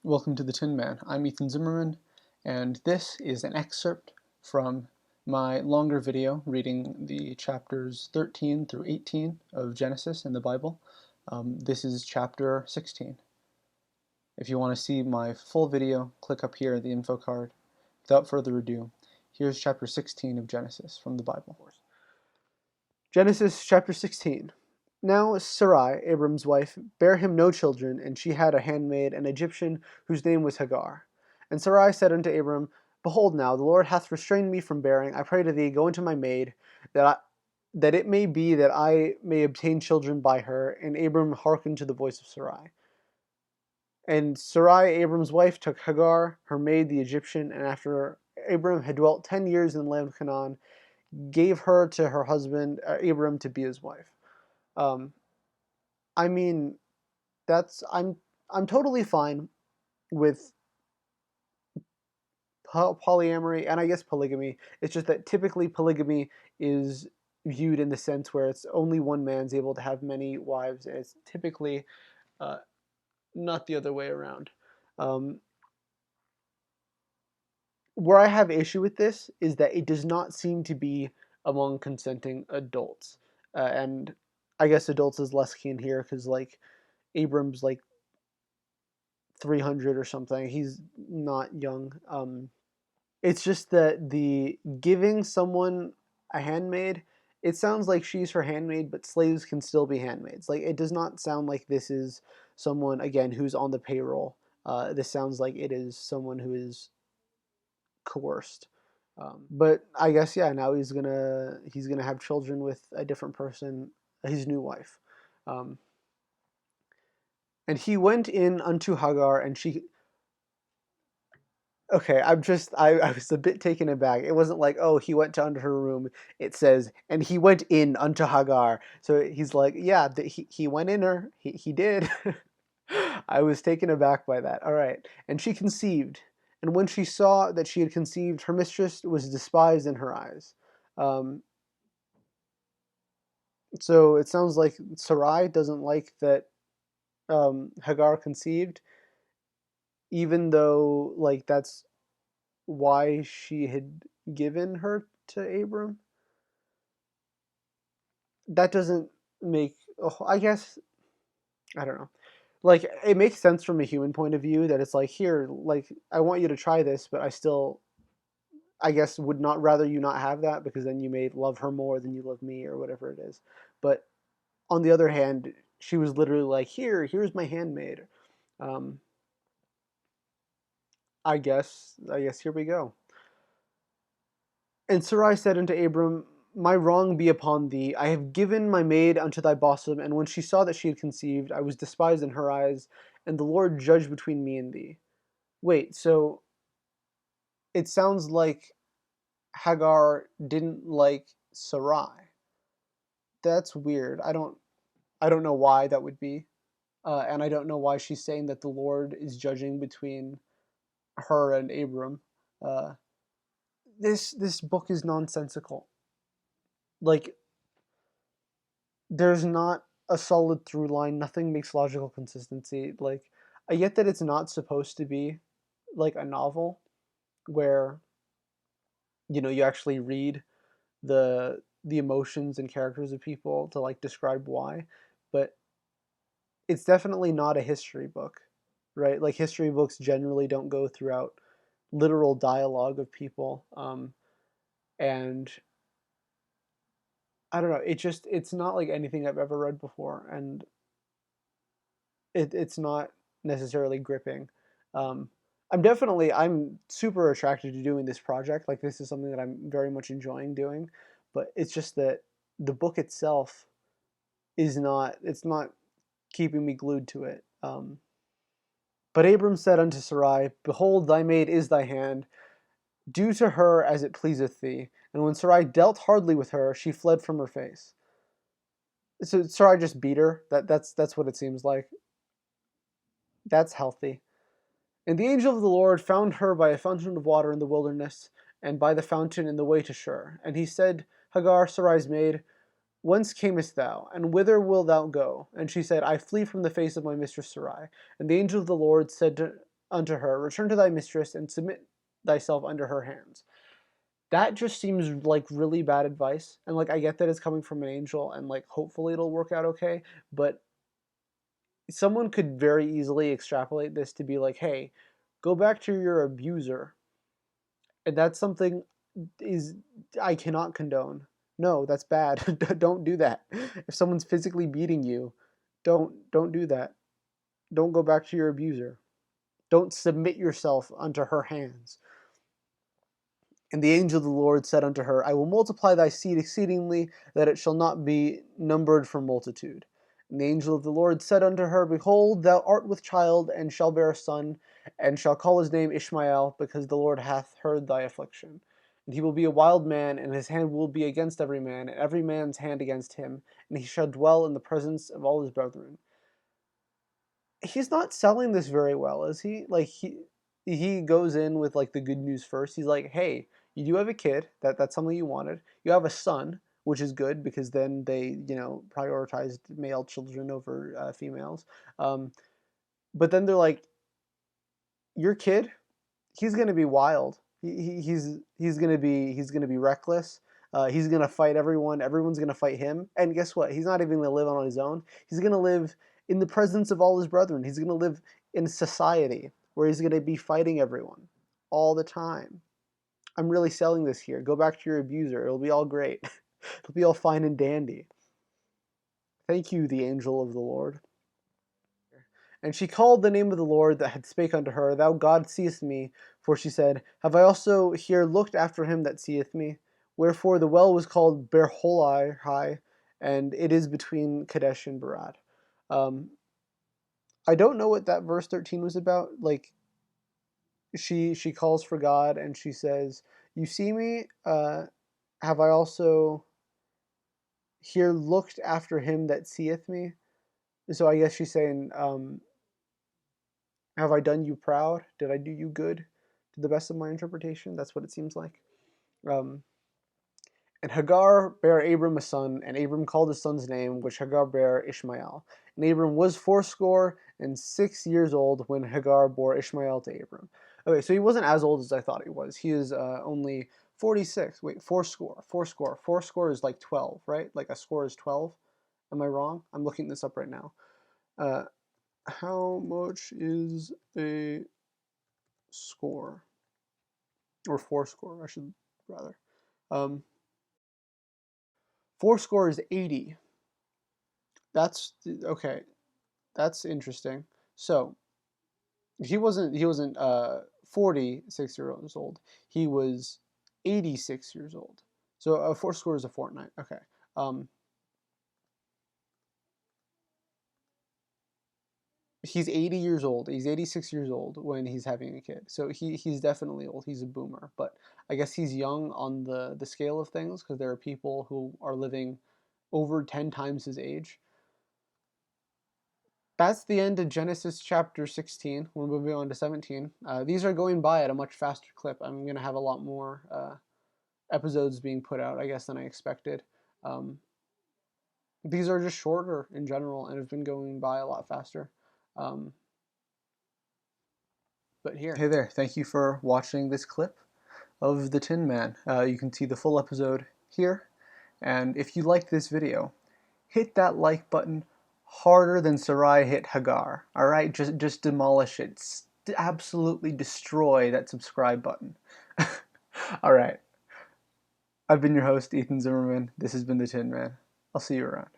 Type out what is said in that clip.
Welcome to the Tin Man. I'm Ethan Zimmerman, and this is an excerpt from my longer video reading the chapters 13 through 18 of Genesis in the Bible. This is chapter 16. If you want to see my full video, click up here in the info card. Without further ado, here's chapter 16 of Genesis from the Bible. Genesis chapter 16. Now Sarai, Abram's wife, bare him no children, and she had a handmaid, an Egyptian, whose name was Hagar. And Sarai said unto Abram, Behold now, the Lord hath restrained me from bearing. I pray to thee, go unto my maid, that it may be that I may obtain children by her. And Abram hearkened to the voice of Sarai. And Sarai, Abram's wife, took Hagar, her maid, the Egyptian, and after Abram had dwelt 10 years in the land of Canaan, gave her to her husband Abram to be his wife. I mean, I'm totally fine with polyamory and I guess polygamy. It's just that typically polygamy is viewed in the sense where it's only one man's able to have many wives, and it's typically not the other way around. Where I have issue with this is that it does not seem to be among consenting adults, and I guess adults is less keen here because like Abram's like 300 or something. He's not young. It's just that the giving someone a handmaid, it sounds like she's her handmaid, but slaves can still be handmaids. Like, it does not sound like this is someone, again, who's on the payroll. This sounds like it is someone who is coerced. But I guess, yeah, now he's gonna have children with a different person, his new wife. And he went in unto Hagar, and she... Okay, I was a bit taken aback. It wasn't like, oh, he went to under her room. It says, and he went in unto Hagar. So he's like, yeah, he went in her. He did. I was taken aback by that. All right. And she conceived. And when she saw that she had conceived, her mistress was despised in her eyes. So it sounds like Sarai doesn't like that Hagar conceived, even though, like, that's why she had given her to Abram. That doesn't make, I guess, I don't know. Like, it makes sense from a human point of view that it's like, here, like, I want you to try this, but I still, I guess, would not rather you not have that because then you may love her more than you love me or whatever it is. But on the other hand, she was literally like, here's my handmaid. I guess here we go. And Sarai said unto Abram, My wrong be upon thee. I have given my maid unto thy bosom, and when she saw that she had conceived, I was despised in her eyes, and the Lord judged between me and thee. Wait, so it sounds like Hagar didn't like Sarai. That's weird. I don't know why that would be, and I don't know why she's saying that the Lord is judging between her and Abram. This book is nonsensical. Like, there's not a solid through line. Nothing makes logical consistency. Like, I get that it's not supposed to be like a novel where, you know, you actually read the emotions and characters of people to like describe why, but it's definitely not a history book, right? Like, history books generally don't go throughout literal dialogue of people, and I don't know. It's not like anything I've ever read before, and it's not necessarily gripping. Um, I'm super attracted to doing this project. Like, this is something that I'm very much enjoying doing, but it's just that the book itself is not. It's not keeping me glued to it. But Abram said unto Sarai, Behold, thy maid is thy hand. Do to her as it pleaseth thee. And when Sarai dealt hardly with her, she fled from her face. So Sarai just beat her. That's what it seems like. That's healthy. And the angel of the Lord found her by a fountain of water in the wilderness, and by the fountain in the way to Shur. And he said, Hagar, Sarai's maid, Whence camest thou, and whither wilt thou go? And she said, I flee from the face of my mistress Sarai. And the angel of the Lord said unto her, return to thy mistress, and submit thyself under her hands. That just seems like really bad advice. And like I get that it's coming from an angel and like hopefully it'll work out okay, but someone could very easily extrapolate this to be like, hey, go back to your abuser. And that's something is I cannot condone. No, that's bad. Don't do that. If someone's physically beating you, don't do that. Don't go back to your abuser. Don't submit yourself unto her hands. And the angel of the Lord said unto her, I will multiply thy seed exceedingly, that it shall not be numbered for multitude. And the angel of the Lord said unto her, Behold, thou art with child, and shall bear a son, and shall call his name Ishmael, because the Lord hath heard thy affliction. And he will be a wild man, and his hand will be against every man, and every man's hand against him, and he shall dwell in the presence of all his brethren. He's not selling this very well, is he? Like he goes in with like the good news first. He's like, "Hey, you do have a kid. That's something you wanted. You have a son, which is good because then they, prioritized male children over females. Um, but then they're like, your kid, he's gonna be wild. He's gonna be reckless. He's gonna fight everyone. Everyone's gonna fight him. And guess what? He's not even gonna live on his own. He's gonna live in the presence of all his brethren. He's gonna live in society where he's gonna be fighting everyone all the time. I'm really selling this here. Go back to your abuser. It'll be all great. It'll be all fine and dandy. Thank you, the angel of the Lord. And she called the name of the Lord that had spake unto her, Thou God seest me. For she said, Have I also here looked after him that seeth me? Wherefore the well was called Berholai, and it is between Kadesh and Berat. Um, I don't know what that verse 13 was about. Like, she calls for God, and she says, You see me? Have I also here looked after him that seeth me? So I guess she's saying, have I done you proud? Did I do you good? To the best of my interpretation, that's what it seems like. Um, and Hagar bare Abram a son, and Abram called his son's name, which Hagar bare Ishmael. And Abram was 86 years old when Hagar bore Ishmael to Abram. Okay, so he wasn't as old as I thought he was. He is only 46. Wait, fourscore is like 12, right? Like a score is 12. Am I wrong? I'm looking this up right now. How much is a score? Or fourscore, I should rather. Um, Fourscore is 80. That's okay. That's interesting. So he wasn't 46 years old. He was 86 years old. So a fourscore is a fortnight. Okay. Um, he's 80 years old. He's 86 years old when he's having a kid. So he's definitely old. He's a boomer. But I guess he's young on the scale of things because there are people who are living over 10 times his age. That's the end of Genesis chapter 16. We're moving on to 17. These are going by at a much faster clip. I'm going to have a lot more episodes being put out, I guess, than I expected. Um, these are just shorter in general and have been going by a lot faster. Um, but here. Hey there. Thank you for watching this clip of The Tin Man. You can see the full episode here. And if you liked this video, hit that like button harder than Sarai hit Hagar. All right, just demolish it. Absolutely destroy that subscribe button. All right. I've been your host, Ethan Zimmerman. This has been The Tin Man. I'll see you around.